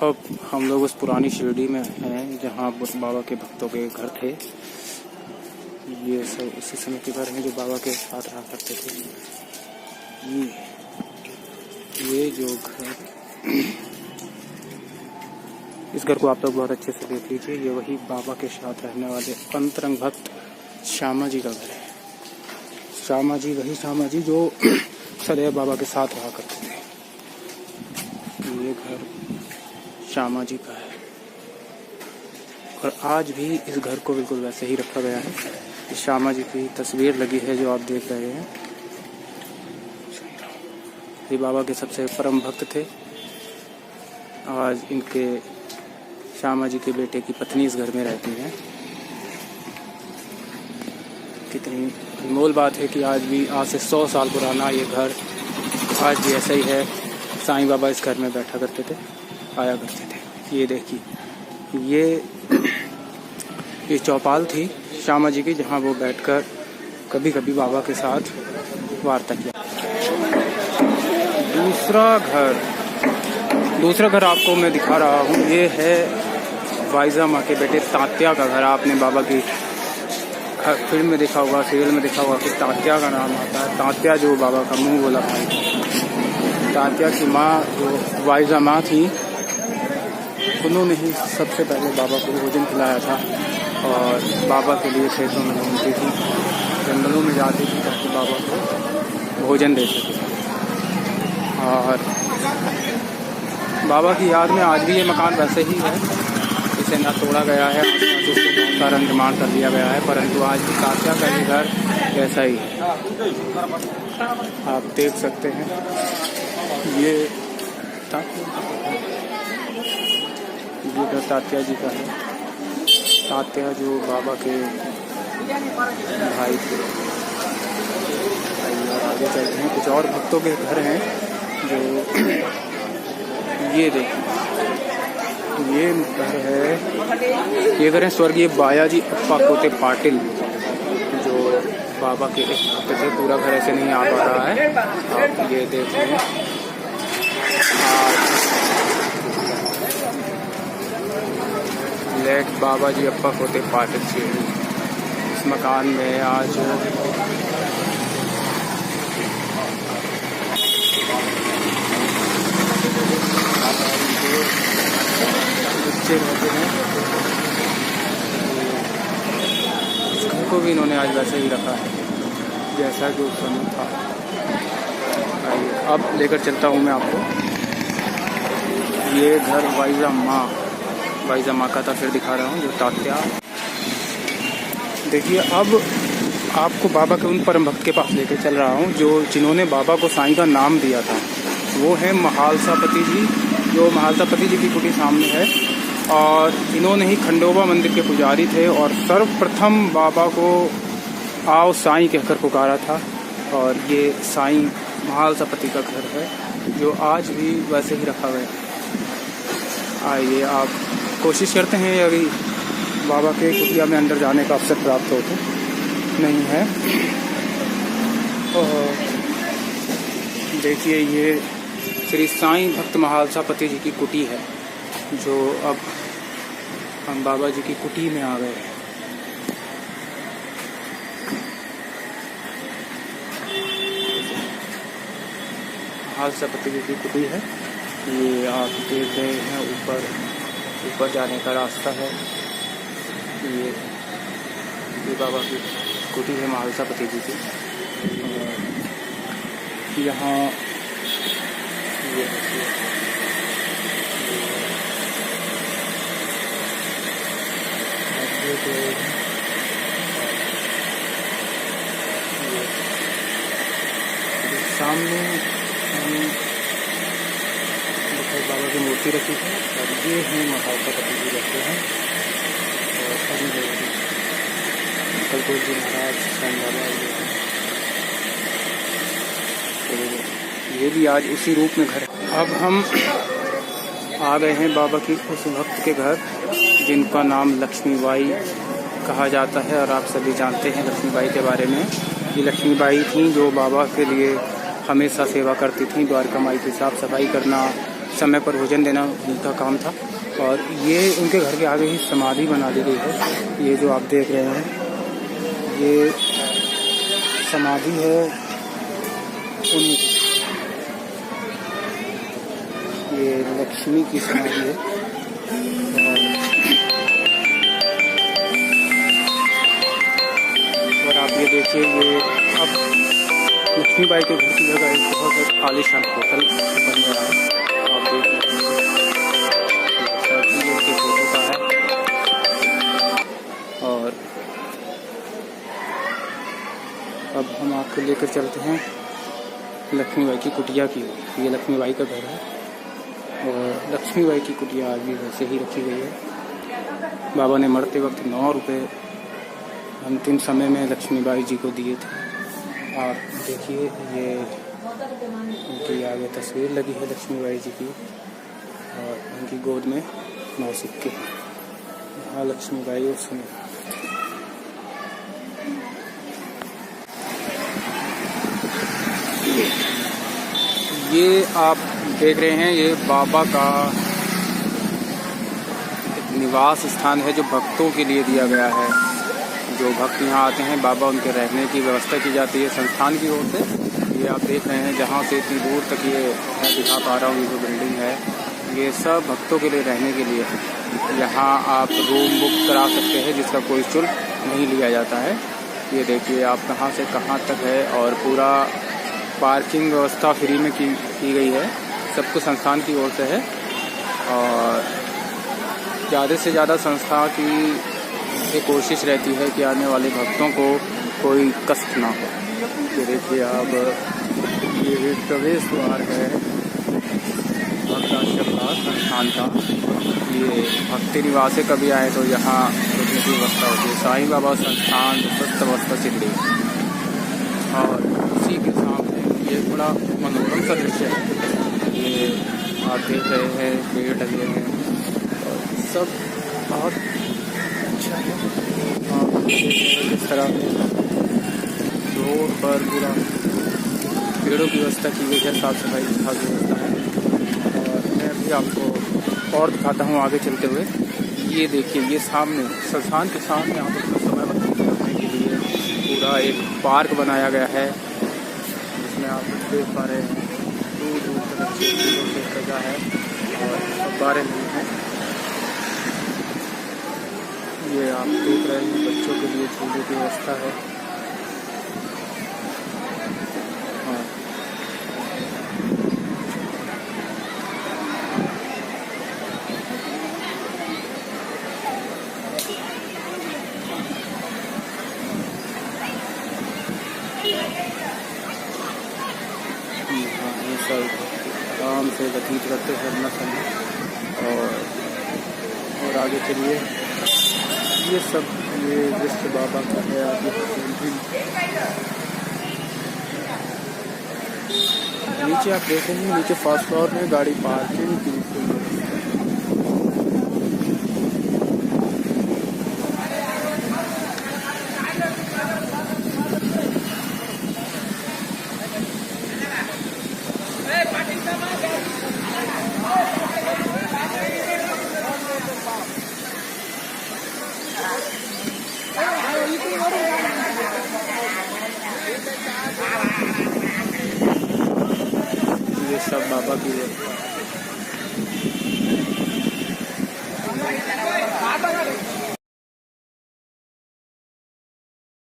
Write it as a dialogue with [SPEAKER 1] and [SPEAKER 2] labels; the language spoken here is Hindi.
[SPEAKER 1] अब हम लोग उस पुरानी शिरडी में हैं जहाँ बाबा के भक्तों के घर थे। ये सब उसी समय के घर हैं जो बाबा के साथ रहा करते थे। ये जो घर, इस घर को आप लोग बहुत अच्छे से देख लीजिए। ये वही बाबा के साथ रहने वाले अंतरंग भक्त श्यामा जी का घर है। श्यामा जी, वही श्यामा जी जो सदैव बाबा के साथ रहा करते थे। ये घर श्यामा जी का है और आज भी इस घर को बिल्कुल वैसे ही रखा गया है। श्यामा जी की तस्वीर लगी है जो आप देख रहे हैं। ये बाबा के सबसे परम भक्त थे। आज इनके श्यामा जी के बेटे की पत्नी इस घर में रहती है। कितनी अनमोल बात है कि आज भी, आज से 100 साल पुराना ये घर आज भी ऐसा ही है। साईं बाबा इस घर में बैठा करते थे, आया करते थे। ये देखिए, ये चौपाल थी श्यामा जी की, जहाँ वो बैठकर कभी कभी बाबा के साथ वार्ता किया। दूसरा घर आपको मैं दिखा रहा हूँ। ये है वाइजा माँ के बेटे तात्या का घर। आपने बाबा की फिल्म में देखा होगा, सीरियल में देखा होगा कि तात्या का नाम आता है। तात्या जो बाबा का मुंह बोला भाई। तात्या की माँ जो वाइजा माँ थी, उन्होंने ही सबसे पहले बाबा को भोजन खिलाया था और बाबा के लिए खेतों में घूमती थी, जंगलों में जाती थी ताकि बाबा को भोजन दे सके। और बाबा की याद में आज भी ये मकान वैसे ही है, इसे ना तोड़ा गया है, इसके बहुत सारा निर्माण कर दिया गया है, परंतु आज भी तात्या का ही घर वैसा ही है। आप देख सकते हैं ये घर तात्या जी का है। तात्या जो बाबा के भाई थे। और आगे चलते हैं, कुछ और भक्तों के घर हैं जो ये देखिए, ये घर है, ये घर है स्वर्गीय बाया जी अप्पा कोते पाटिल, जो बाबा के एक भक्त थे। पूरा घर ऐसे नहीं आ पा रहा है, आप ये देख रहे हैं। लेट बाबा जी अप्पा कोते पाटिल जी। इस मकान में आज बच्चे रहते हैं। इस घर को भी इन्होंने आज वैसे ही रखा है जैसा कि उस समय था। आइए अब लेकर चलता हूँ मैं आपको। ये घर वाइजा माँ का तस्वीर दिखा रहा हूँ, जो तात्या। देखिए, अब आपको बाबा के उन परम भक्त के पास लेकर चल रहा हूँ जिन्होंने बाबा को साईं का नाम दिया था। वो है महालसापति जी, जो महालसापति जी की कुटी सामने है। और इन्होंने ही खंडोबा मंदिर के पुजारी थे और सर्वप्रथम बाबा को आओ साईं कहकर पुकारा था। और ये साईं महालसापति का घर है जो आज भी वैसे ही रखा गया है। आइए आप कोशिश करते हैं, अभी बाबा के कुटिया में अंदर जाने का अवसर प्राप्त होते नहीं है। और देखिए, ये श्री साईं भक्त महालसापति जी की कुटी है, जो अब हम बाबा जी की कुटी में आ गए हैं। महालसापति जी की कुटी है, ये आप देख रहे हैं। ऊपर जाने का रास्ता है। ये बाबा की कुटी है महालसापति जी की। यहाँ ये सामने बाबा की मूर्ति रखी है और ये है महालसापति जी रहते हैं। और अभी कलपुर जी महाराज साईं बाबा, तो ये भी आज उसी रूप में घर है। अब हम आ गए हैं बाबा की उस भक्त के घर जिनका नाम लक्ष्मीबाई कहा जाता है। और आप सभी जानते हैं लक्ष्मीबाई के बारे में। ये लक्ष्मीबाई थी जो बाबा के लिए हमेशा सेवा करती थी। द्वारका माई की साफ सफाई करना, समय पर भोजन देना उनका काम था। और ये उनके घर के आगे ही समाधि बना दी गई है। ये जो आप देख रहे हैं ये समाधि है उनकी, ये लक्ष्मी की समाधि है। और आप ये देखिए, ये अब लक्ष्मीबाई के घर की जगह एक बहुत आलीशान होटल बन गया है। आप देख रहे हैं ये फोटो का है। और अब हम आपको लेकर चलते हैं लक्ष्मीबाई की कुटिया की। ये लक्ष्मीबाई का घर है और लक्ष्मीबाई की कुटिया आज भी वैसे ही रखी गई है। बाबा ने मरते वक्त 9 रुपये अंतिम समय में लक्ष्मीबाई जी को दिए थे। आप देखिए ये उनकी आगे तस्वीर लगी है लक्ष्मीबाई जी की और उनकी गोद में 9 सिक्के हैं। यहाँ लक्ष्मीबाई और सुनी। ये आप देख रहे हैं ये बाबा का एक निवास स्थान है जो भक्तों के लिए दिया गया है। जो भक्त यहाँ आते हैं बाबा उनके रहने की व्यवस्था की जाती है संस्थान की ओर से। ये आप देख रहे हैं जहाँ से इतनी दूर तक ये मैं दिखा पा रहा हूँ, ये जो बिल्डिंग है ये सब भक्तों के लिए रहने के लिए है। यहाँ आप रूम बुक करा सकते हैं जिसका कोई शुल्क नहीं लिया जाता है। ये देखिए आप कहाँ से कहाँ तक है और पूरा पार्किंग व्यवस्था फ्री में की गई है। सब कुछ संस्थान की ओर से है और ज़्यादा से ज़्यादा संस्था की ये कोशिश रहती है कि आने वाले भक्तों को कोई कष्ट ना हो। ये देखिए आप ये प्रवेश द्वार है भक्ताश्रम का संस्थान का। ये भक्ति निवास से कभी आए तो यहाँ रुकने की व्यवस्था होती है। साईं बाबा संस्थान स्वस्थ अवस्था सिद्धि। और उसी के सामने ये बड़ा मनोरम सा दृश्य है। ये आप देख रहे हैं पेड़ लगे हैं और सब बहुत अच्छा है। आप देख रहे हैं किस तरह रोड पर पूरा पेड़ों की व्यवस्था की गई है, साफ सफाई की खास व्यवस्था है। और मैं अभी आपको और दिखाता हूँ आगे चलते हुए। ये देखिए ये सामने संस्थान के सामने यहाँ पर समय व्यतीत करने के लिए पूरा एक पार्क बनाया गया है जिसमें आप देख पा रहे हैं दूर दूर तक अच्छी जगह है और फव्वारे नहीं हैं। ये आप देख रहे हैं बच्चों के लिए झूले की व्यवस्था है। ये सब आराम से व्यतीत करते हैं अपना समय। और आगे चलिए ये सब ये दृश्य बाबा का है। आप नीचे आप देखेंगे नीचे फर्स्ट फ्लोर में गाड़ी पार्किंग की ये सब बाबा की है।